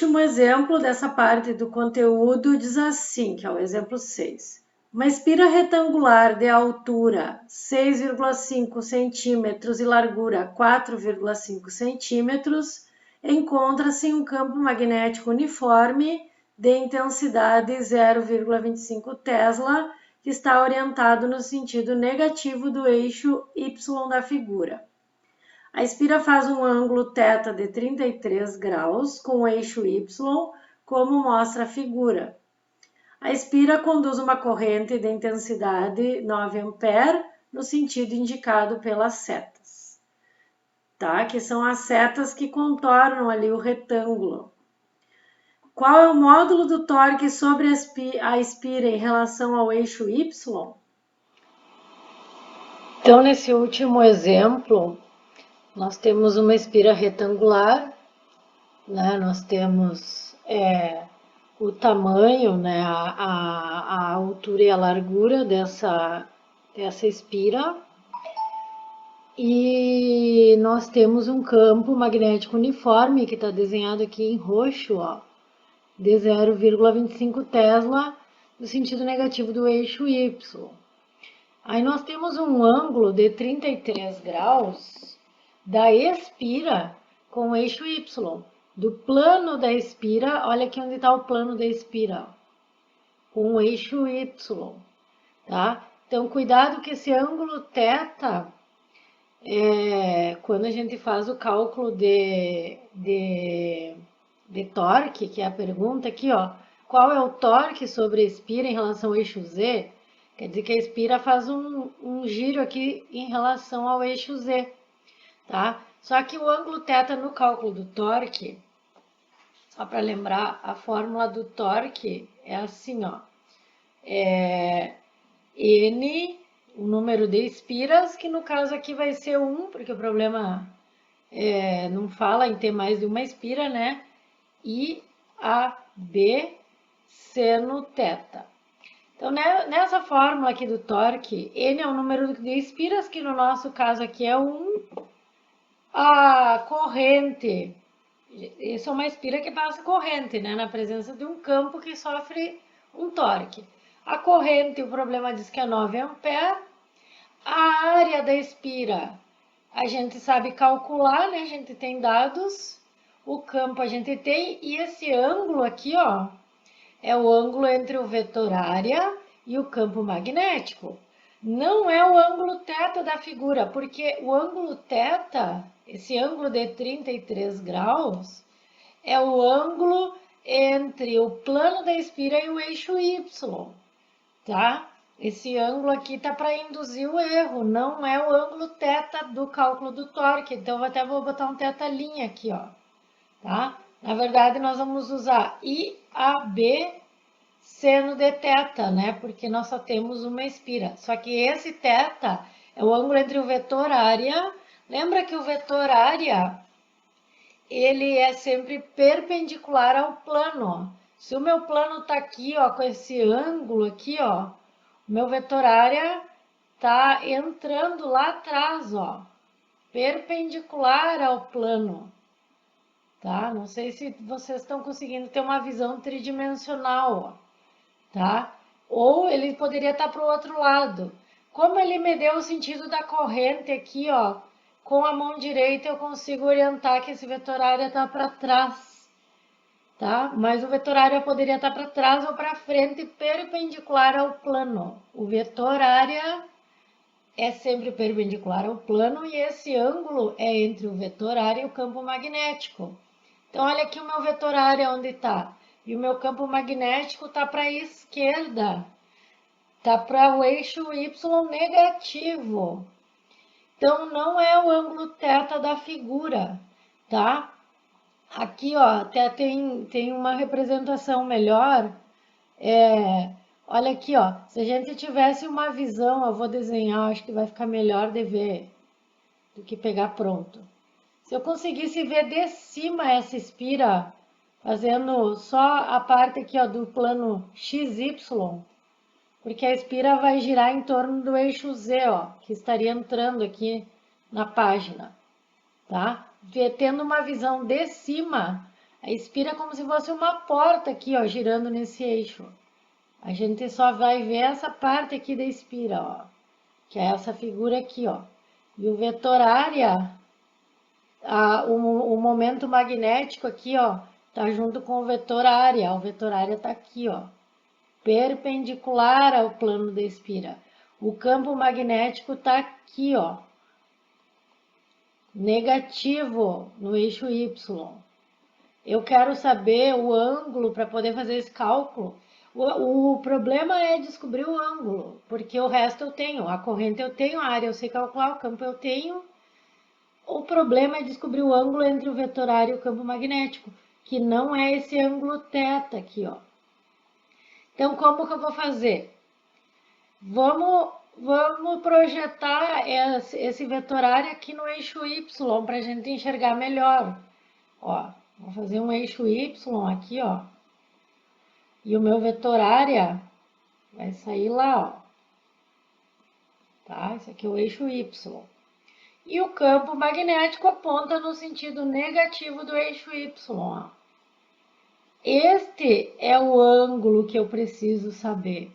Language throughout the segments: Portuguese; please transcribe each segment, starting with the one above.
último exemplo dessa parte do conteúdo diz assim, que é o exemplo 6. Uma espira retangular de altura 6,5 centímetros e largura 4,5 centímetros encontra-se em um campo magnético uniforme de intensidade 0,25 Tesla, que está orientado no sentido negativo do eixo Y da figura. A espira faz um ângulo θ de 33 graus com o eixo Y, como mostra a figura. A espira conduz uma corrente de intensidade 9 A no sentido indicado pelas setas, tá? Que são as setas que contornam ali o retângulo. Qual é o módulo do torque sobre a espira em relação ao eixo Y? Então, nesse último exemplo, nós temos uma espira retangular, né? Nós temos o tamanho, né? A altura e a largura dessa espira. E nós temos um campo magnético uniforme, que está desenhado aqui em roxo, ó, de 0,25 Tesla, no sentido negativo do eixo Y. Aí nós temos um ângulo de 33 graus da espira com o eixo Y. Do plano da espira, olha aqui onde está o plano da espira, com o eixo Y, tá? Então, cuidado que esse ângulo θ, quando a gente faz o cálculo de torque, que é a pergunta aqui, ó, qual é o torque sobre a espira em relação ao eixo Z? Quer dizer que a espira faz um giro aqui em relação ao eixo Z, tá? Só que o ângulo θ no cálculo do torque, só para lembrar, a fórmula do torque é assim, ó, N, o número de espiras, que no caso aqui vai ser 1, porque o problema não fala em ter mais de uma espira, né? I, A, B, seno θ. Então, nessa fórmula aqui do torque, N é o número de espiras, que no nosso caso aqui é 1. A corrente, isso é uma espira que passa corrente, né? Na presença de um campo que sofre um torque. A corrente, o problema diz que é 9 A. A área da espira, a gente sabe calcular, né? A gente tem dados. O campo a gente tem. E esse ângulo aqui, ó, é o ângulo entre o vetor área e o campo magnético. Não é o ângulo θ da figura, porque o ângulo θ, esse ângulo de 33 graus, é o ângulo entre o plano da espira e o eixo Y, tá? Esse ângulo aqui tá para induzir o erro, não é o ângulo θ do cálculo do torque. Então, eu até vou botar um θ' aqui, ó, tá? Na verdade, nós vamos usar IAB seno de θ, né? Porque nós só temos uma espira. Só que esse θ é o ângulo entre o vetor área. Lembra que o vetor área, ele é sempre perpendicular ao plano. Se o meu plano tá aqui, ó, com esse ângulo aqui, ó, o meu vetor área tá entrando lá atrás, ó, perpendicular ao plano. Tá? Não sei se vocês estão conseguindo ter uma visão tridimensional, ó. Tá? Ou ele poderia estar para o outro lado. Como ele me deu o sentido da corrente aqui, ó, com a mão direita eu consigo orientar que esse vetor área está para trás, tá? Mas o vetor área poderia estar para trás ou para frente, perpendicular ao plano. O vetor área é sempre perpendicular ao plano e esse ângulo é entre o vetor área e o campo magnético. Então, olha aqui o meu vetor área onde está. E o meu campo magnético está para a esquerda. Está para o eixo Y negativo. Então, não é o ângulo θ da figura, tá? Aqui, ó, até tem uma representação melhor. Olha aqui, ó. Se a gente tivesse uma visão, eu vou desenhar, acho que vai ficar melhor de ver do que pegar pronto. Se eu conseguisse ver de cima essa espira, fazendo só a parte aqui, ó, do plano XY, porque a espira vai girar em torno do eixo Z, ó, que estaria entrando aqui na página, tá? Tendo uma visão de cima, A espira é como se fosse uma porta aqui, ó, girando nesse eixo. A gente só vai ver essa parte aqui da espira, ó, que é essa figura aqui, ó. E o vetor área, o momento magnético aqui, ó, tá junto com o vetor área. O vetor área tá aqui, ó, perpendicular ao plano da espira. O campo magnético tá aqui, ó, negativo no eixo Y. Eu quero saber o ângulo para poder fazer esse cálculo. O problema é descobrir o ângulo, porque o resto eu tenho. A corrente eu tenho, a área eu sei calcular, o campo eu tenho. O problema é descobrir o ângulo entre o vetor área e o campo magnético, que não é esse ângulo θ aqui, ó. Então, como que eu vou fazer? Vamos projetar esse vetor área aqui no eixo Y, para a gente enxergar melhor. Ó, vou fazer um eixo Y aqui, ó. E o meu vetor área vai sair lá, ó. Tá? Esse aqui é o eixo Y. E o campo magnético aponta no sentido negativo do eixo Y, ó. Este é o ângulo que eu preciso saber,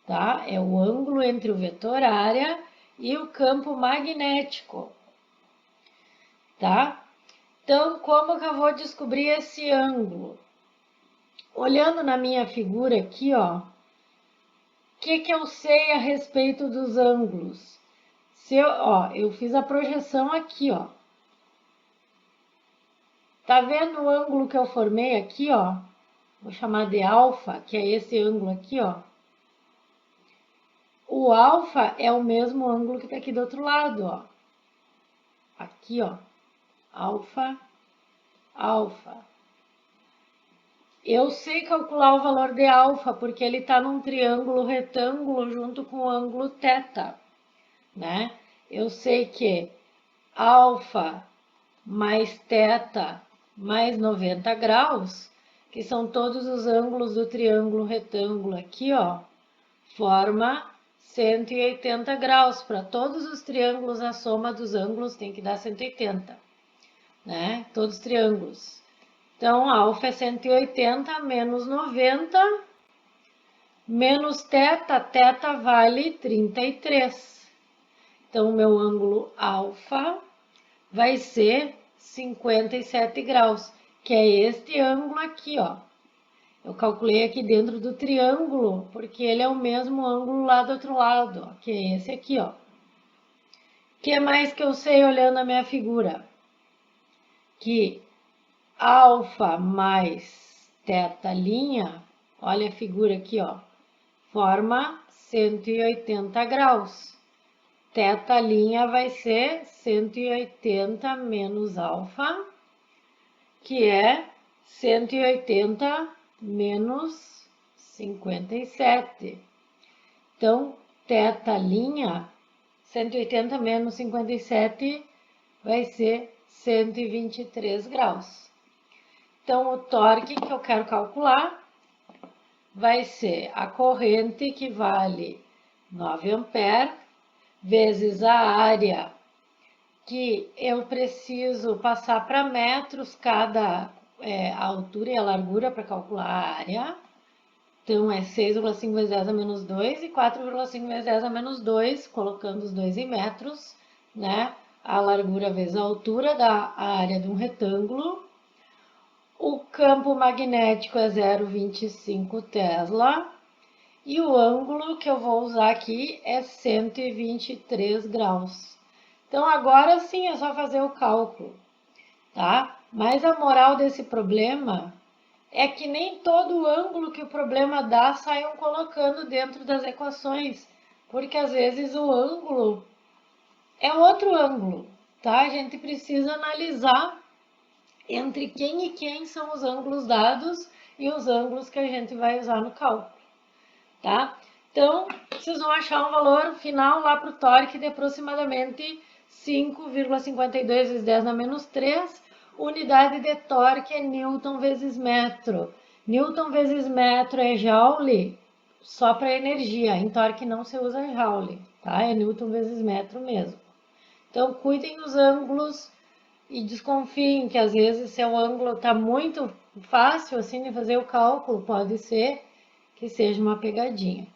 tá? É o ângulo entre o vetor área e o campo magnético, tá? Então, como que eu vou descobrir esse ângulo? Olhando na minha figura aqui, ó, o que eu sei a respeito dos ângulos? Eu fiz a projeção aqui, ó. Tá vendo o ângulo que eu formei aqui, ó? Vou chamar de alfa, que é esse ângulo aqui, ó. O alfa é o mesmo ângulo que tá aqui do outro lado, ó. Aqui, ó. Alfa, alfa. Eu sei calcular o valor de alfa, porque ele está num triângulo retângulo junto com o ângulo θ, né? Eu sei que alfa mais θ mais 90 graus, que são todos os ângulos do triângulo retângulo aqui, ó, forma 180 graus. Para todos os triângulos, a soma dos ângulos tem que dar 180, né? Todos os triângulos. Então, alfa é 180 menos 90, menos θ, θ vale 33. Então, o meu ângulo alfa vai ser 57 graus, que é este ângulo aqui, ó. Eu calculei aqui dentro do triângulo, porque ele é o mesmo ângulo lá do outro lado, ó, que é esse aqui, ó. O que mais que eu sei olhando a minha figura? Que alfa mais θ', olha a figura aqui, ó, forma 180 graus. Θ' vai ser 180 menos alfa, que é 180 menos 57. Então, θ', 180 menos 57 vai ser 123 graus. Então, o torque que eu quero calcular vai ser a corrente, que vale 9 amperes, vezes a área, que eu preciso passar para metros cada a altura e a largura para calcular a área. Então, é 6,5 vezes 10 a menos 2 e 4,5 vezes 10 a menos 2, colocando os dois em metros, né? A largura vezes a altura da área de um retângulo. O campo magnético é 0,25 Tesla. E o ângulo que eu vou usar aqui é 123 graus. Então, agora sim é só fazer o cálculo, tá? Mas a moral desse problema é que nem todo ângulo que o problema dá saiam colocando dentro das equações, porque às vezes o ângulo é outro ângulo, tá? A gente precisa analisar entre quem e quem são os ângulos dados e os ângulos que a gente vai usar no cálculo, tá? Então, vocês vão achar um valor final lá para o torque de aproximadamente 5,52 vezes 10 na menos 3. Unidade de torque é Newton vezes metro. Newton vezes metro é Joule só para energia. Em torque não se usa Joule, tá? É Newton vezes metro mesmo. Então, cuidem dos ângulos e desconfiem que às vezes seu ângulo está muito fácil assim de fazer o cálculo, pode ser que seja uma pegadinha.